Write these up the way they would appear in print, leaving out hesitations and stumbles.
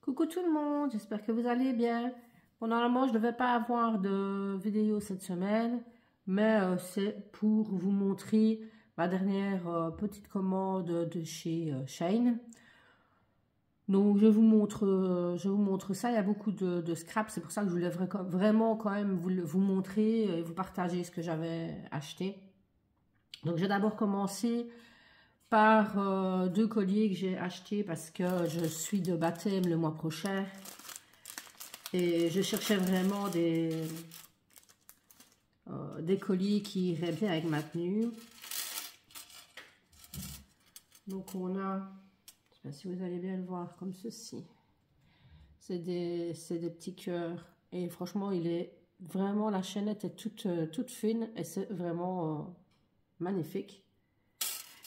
Coucou tout le monde, j'espère que vous allez bien. Bon, normalement, je ne devais pas avoir de vidéo cette semaine, mais c'est pour vous montrer ma dernière petite commande de chez Shein. Donc, je vous montre ça. Il y a beaucoup de scrap, c'est pour ça que je voulais vraiment quand même vous montrer et vous partager ce que j'avais acheté. Donc, j'ai d'abord commencé par deux colliers que j'ai achetés parce que je suis de baptême le mois prochain et je cherchais vraiment des colliers qui iraient bien avec ma tenue. Donc on a, je sais pas si vous allez bien le voir, comme ceci. C'est des petits cœurs et franchement il est vraiment, la chaînette est toute fine et c'est vraiment magnifique.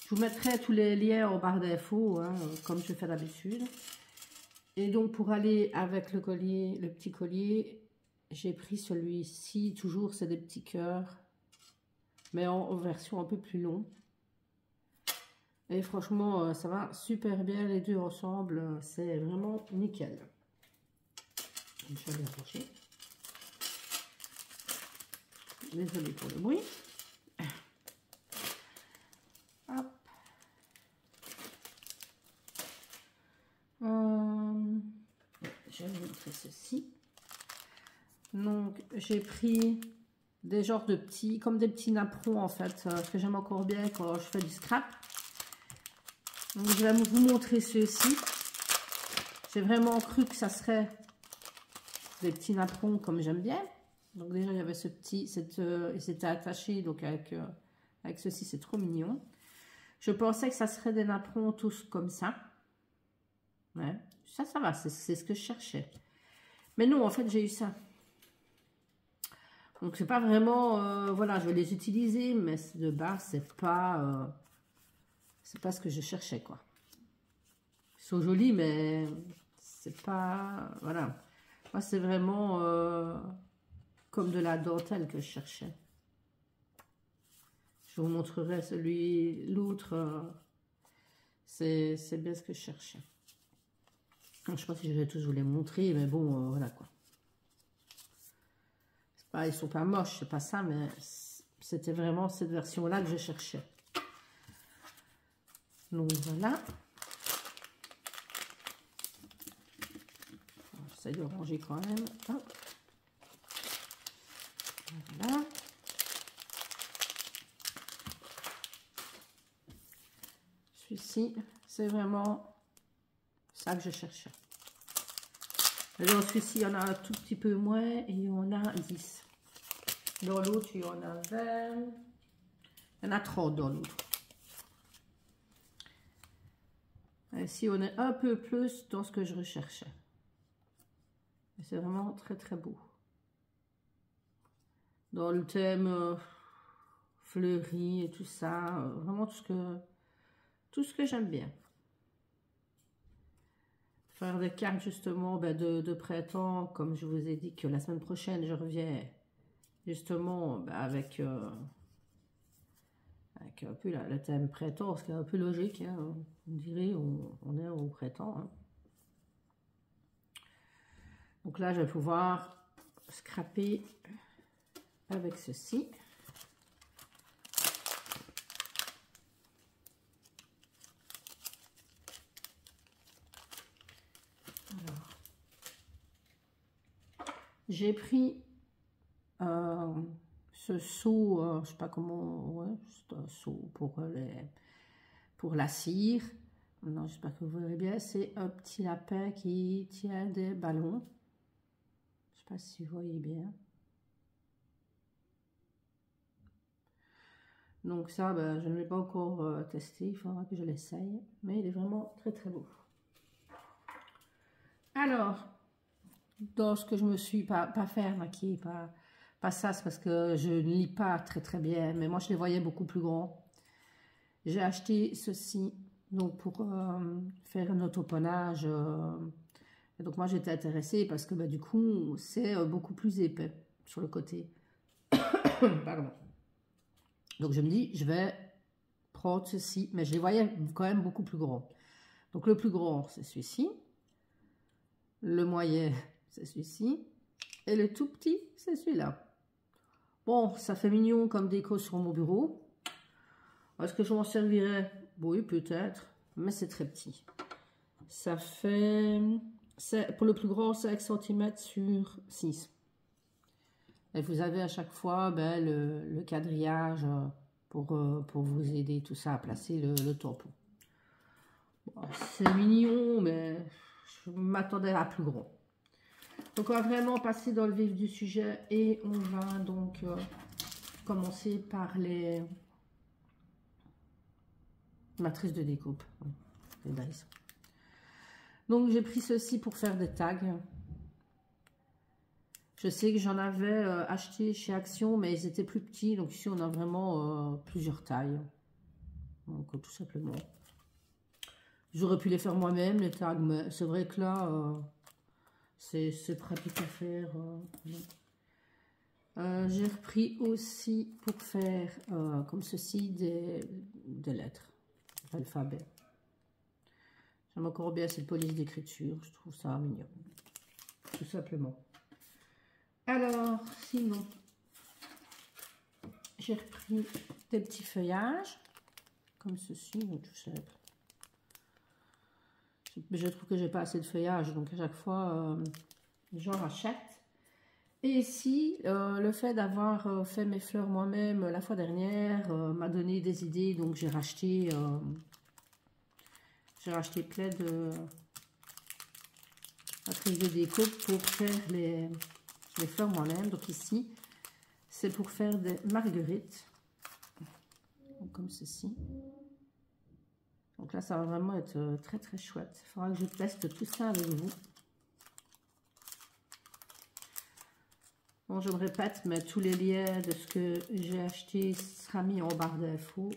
Je vous mettrai tous les liens en barre d'infos, hein, comme je fais d'habitude. Et donc, pour aller avec le collier, le petit collier, j'ai pris celui-ci. Toujours, c'est des petits cœurs, mais en version un peu plus long. Et franchement, ça va super bien les deux ensemble. C'est vraiment nickel. Je vais bien ranger. Désolée pour le bruit. Hop. Je vais vous montrer ceci. Donc, j'ai pris des genres de petits, comme des petits napperons en fait, ce que j'aime encore bien quand je fais du scrap. Donc, je vais vous montrer ceux-ci. J'ai vraiment cru que ça serait des petits napperons comme j'aime bien. Donc, déjà, il y avait ce petit, c'était attaché, donc avec ceci, c'est trop mignon. Je pensais que ça serait des napperons tous comme ça. Ouais, ça va, c'est ce que je cherchais. Mais non, en fait, j'ai eu ça. Donc, c'est pas vraiment... voilà, je vais les utiliser, mais de base, c'est pas ce que je cherchais, quoi. Ils sont jolis, mais c'est pas... Voilà. Moi, c'est vraiment comme de la dentelle que je cherchais. Je vous montrerai l'autre. C'est bien ce que je cherchais. Je sais pas si je vais tous vous les montrer, mais bon, voilà quoi. Pas, ils sont pas moches, c'est pas ça, mais c'était vraiment cette version-là que je cherchais. Donc voilà. J'essaie de ranger quand même. Hop. Voilà. Celui-ci, c'est vraiment ça que je cherchais. Alors celui-ci, il y en a un tout petit peu moins et il y en a 10. Dans l'autre, il y en a 20. Il y en a 30 dans l'autre. Ici, on est un peu plus dans ce que je recherchais. C'est vraiment très très beau. Dans le thème fleuri et tout ça, vraiment tout ce que j'aime bien. Faire des cartes justement de printemps, comme je vous ai dit que la semaine prochaine je reviens justement avec un peu le thème printemps, ce qui est un peu logique, hein, on dirait on est au printemps. Hein. Donc là je vais pouvoir scraper avec ceci. J'ai pris ce seau, je sais pas comment, ouais, c'est un seau pour la cire. Non, j'espère que vous verrez bien. C'est un petit lapin qui tient des ballons. Je sais pas si vous voyez bien. Donc ça, ben, je ne l'ai pas encore testé. Il faudra que je l'essaye. Mais il est vraiment très très beau. Alors, dans ce que je me suis pas faire maquiller, pas ça, c'est parce que je ne lis pas très très bien. Mais moi, je les voyais beaucoup plus grands. J'ai acheté ceci donc pour faire un autoponnage. Et donc moi, j'étais intéressée parce que bah, du coup, c'est beaucoup plus épais sur le côté. Pardon. Donc je me dis, je vais prendre ceci. Mais je les voyais quand même beaucoup plus grands. Donc le plus grand, c'est celui-ci. Le moyen, c'est celui-ci. Et le tout petit, c'est celui-là. Bon, ça fait mignon comme déco sur mon bureau. Est-ce que je m'en servirais? Oui, peut-être. Mais c'est très petit. Ça fait... Pour le plus grand, 5 cm sur 6. Et vous avez à chaque fois ben, le quadrillage pour vous aider tout ça à placer le tampon. Bon, c'est mignon, mais je m'attendais à plus grand. Donc on va vraiment passer dans le vif du sujet et on va donc commencer par les matrices de découpe. Les dies. Donc j'ai pris ceci pour faire des tags. Je sais que j'en avais acheté chez Action, mais ils étaient plus petits. Donc ici on a vraiment plusieurs tailles. Donc tout simplement. J'aurais pu les faire moi-même les tags, mais c'est vrai que là c'est pratique à faire. J'ai repris aussi pour faire comme ceci des lettres, l'alphabet. J'aime encore bien cette police d'écriture, je trouve ça mignon, tout simplement. Alors, sinon, j'ai repris des petits feuillages, comme ceci, donc tout simple. Je trouve que j'ai pas assez de feuillage, donc à chaque fois, j'en rachète. Et ici, le fait d'avoir fait mes fleurs moi-même la fois dernière m'a donné des idées, donc j'ai racheté plein de matrices de déco pour faire les fleurs moi-même. Donc ici, c'est pour faire des marguerites, donc comme ceci. Donc là, ça va vraiment être très très chouette. Il faudra que je teste tout ça avec vous. Bon, je me répète, mais tous les liens de ce que j'ai acheté sera mis en barre d'infos.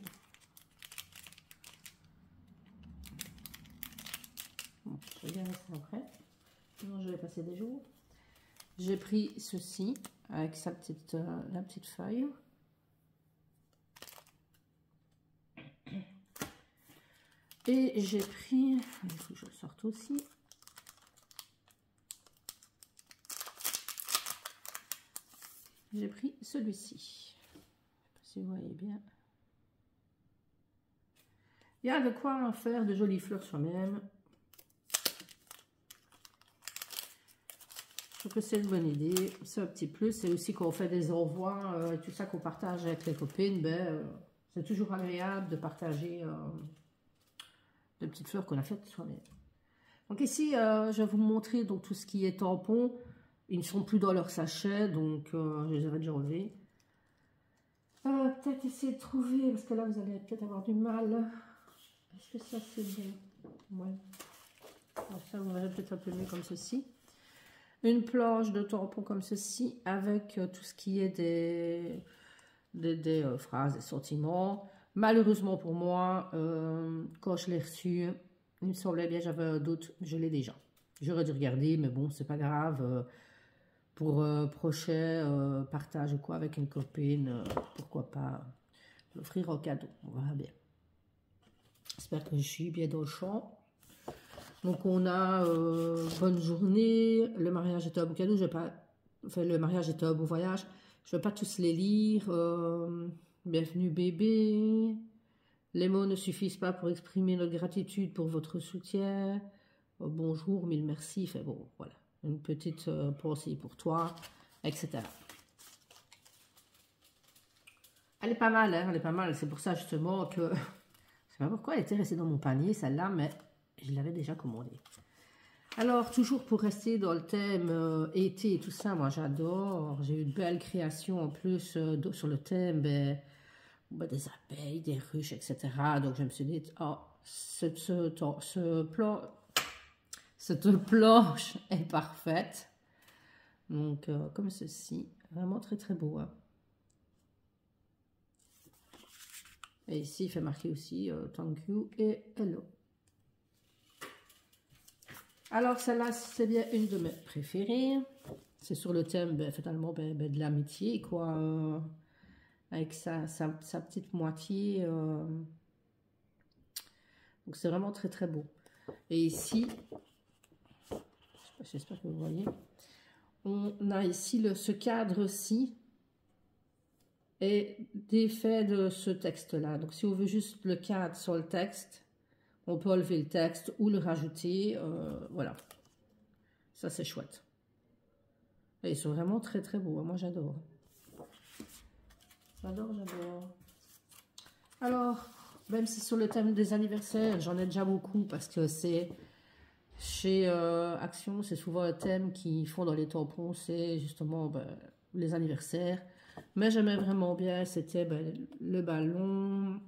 Bon, je regarde ça après. Sinon, je vais passer des jours. J'ai pris ceci avec sa petite, la petite feuille. Et j'ai pris, il faut que je le sorte aussi. J'ai pris celui-ci. Je ne sais pas si vous voyez bien. Il y a de quoi faire de jolies fleurs soi-même. Je trouve que c'est une bonne idée. C'est un petit plus. C'est aussi quand on fait des envois, tout ça qu'on partage avec les copines, ben, c'est toujours agréable de partager des petites fleurs qu'on a faites soi-même. Donc ici, je vais vous montrer donc, tout ce qui est tampon. Ils ne sont plus dans leur sachet, donc je les avais déjà enlevés. Peut-être essayer de trouver, parce que là vous allez peut-être avoir du mal. Est-ce que ça c'est bien? Ouais. Alors, ça vous verrez peut-être un peu mieux comme ceci. Une planche de tampon comme ceci, avec tout ce qui est des phrases, des sentiments. Malheureusement pour moi, quand je l'ai reçu, il me semblait bien, j'avais un doute, je l'ai déjà. J'aurais dû regarder, mais bon, c'est pas grave. Pour prochain partage ou quoi avec une copine, pourquoi pas l'offrir en cadeau, on verra bien. J'espère que je suis bien dans le champ. Donc on a bonne journée, le mariage était un beau cadeau, je vais pas, enfin le mariage était un beau voyage, je vais pas tous les lire. Bienvenue bébé, les mots ne suffisent pas pour exprimer notre gratitude pour votre soutien. Bonjour, mille merci, enfin bon, voilà. Une petite pensée pour toi, etc. Elle est pas mal, hein, elle est pas mal. C'est pour ça justement que... Je sais pas pourquoi elle était restée dans mon panier, celle-là, mais je l'avais déjà commandée. Alors, toujours pour rester dans le thème été et tout ça, moi j'adore. J'ai eu de belles créations en plus sur le thème des abeilles, des ruches, etc. Donc je me suis dit, oh, cette planche est parfaite. Donc comme ceci, vraiment très très beau. Hein. Et ici il fait marquer aussi thank you et hello. Alors celle-là c'est bien une de mes préférées. C'est sur le thème finalement de l'amitié quoi. Avec sa petite moitié. Donc c'est vraiment très très beau. Et ici, je sais pas j'espère que vous voyez. On a ici ce cadre-ci est défait de ce texte-là. Donc, si on veut juste le cadre sur le texte, on peut enlever le texte ou le rajouter. Voilà. Ça, c'est chouette. Et ils sont vraiment très, très beaux. Moi, j'adore. J'adore, j'adore. Alors, même si sur le thème des anniversaires, j'en ai déjà beaucoup parce que c'est chez Action, c'est souvent un thème qu'ils font dans les tampons, c'est justement les anniversaires. Mais j'aimais vraiment bien, c'était le ballon,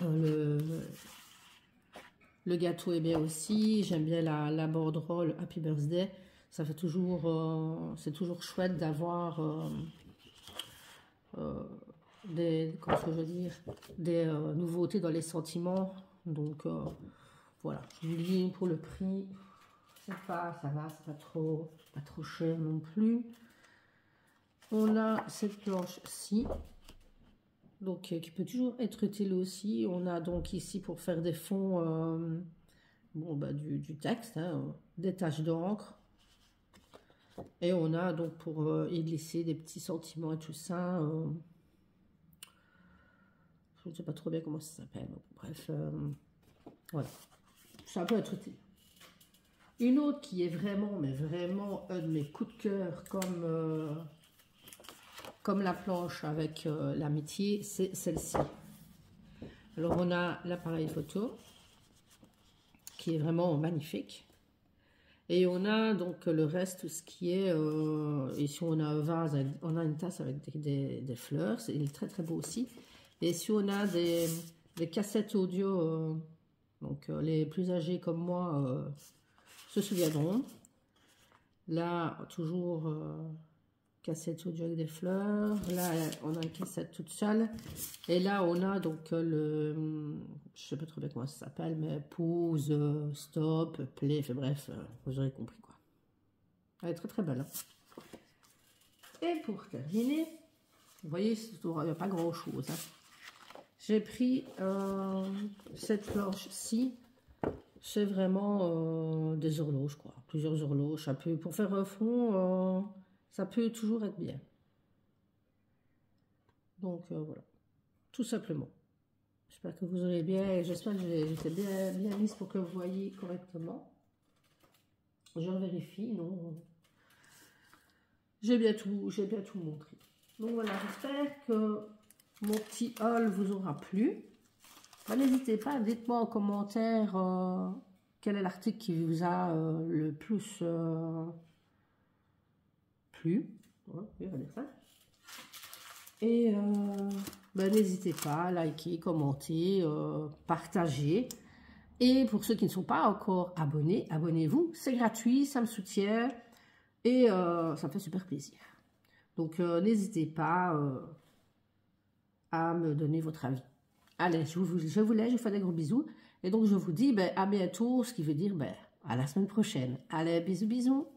le gâteau est bien aussi. J'aime bien la banderole Happy Birthday. Ça fait toujours, c'est toujours chouette d'avoir comment je veux dire, des nouveautés dans les sentiments. Donc voilà, je vous dis pour le prix, ça va, c'est pas trop cher non plus. On a cette planche-ci, donc qui peut toujours être utile aussi. On a donc ici pour faire des fonds, du texte, hein, des taches d'encre. Et on a donc pour y glisser des petits sentiments et tout ça. Je ne sais pas trop bien comment ça s'appelle. Bref, voilà. Ça peut être utile. Une autre qui est vraiment, mais vraiment un de mes coups de cœur, comme la planche avec l'amitié, c'est celle-ci. Alors, on a l'appareil photo, qui est vraiment magnifique. Et on a donc le reste, tout ce qui est... ici, on a un vase, on a une tasse avec des fleurs. Il est très, très beau aussi. Et ici, on a des cassettes audio. Donc, les plus âgés comme moi se souviendront. Là, toujours... cassette audio avec des fleurs. Là, on a une cassette toute seule. Et là, on a donc je sais pas trop bien comment ça s'appelle, mais pause, stop, play, enfin bref, vous aurez compris quoi. Elle est très très belle. Hein. Et pour terminer, vous voyez, il n'y a pas grand chose. Hein. J'ai pris cette planche-ci. C'est vraiment des horloges, quoi. Plusieurs horloges. Ça peut, pour faire un fond... ça peut toujours être bien. Donc voilà, tout simplement. J'espère que vous aurez bien, j'espère que j'étais bien mise pour que vous voyez correctement. Je vérifie, non. J'ai bien tout montré. Donc voilà, j'espère que mon petit haul vous aura plu. N'hésitez pas, dites-moi en commentaire quel est l'article qui vous a le plus... plus, ouais, on va dire ça. Et n'hésitez pas à liker, commenter, partager. Et pour ceux qui ne sont pas encore abonnés, abonnez-vous, c'est gratuit, ça me soutient et ça me fait super plaisir. Donc n'hésitez pas à me donner votre avis. Allez, je vous laisse, je vous fais des gros bisous. Et donc je vous dis à bientôt, ce qui veut dire à la semaine prochaine. Allez, bisous bisous.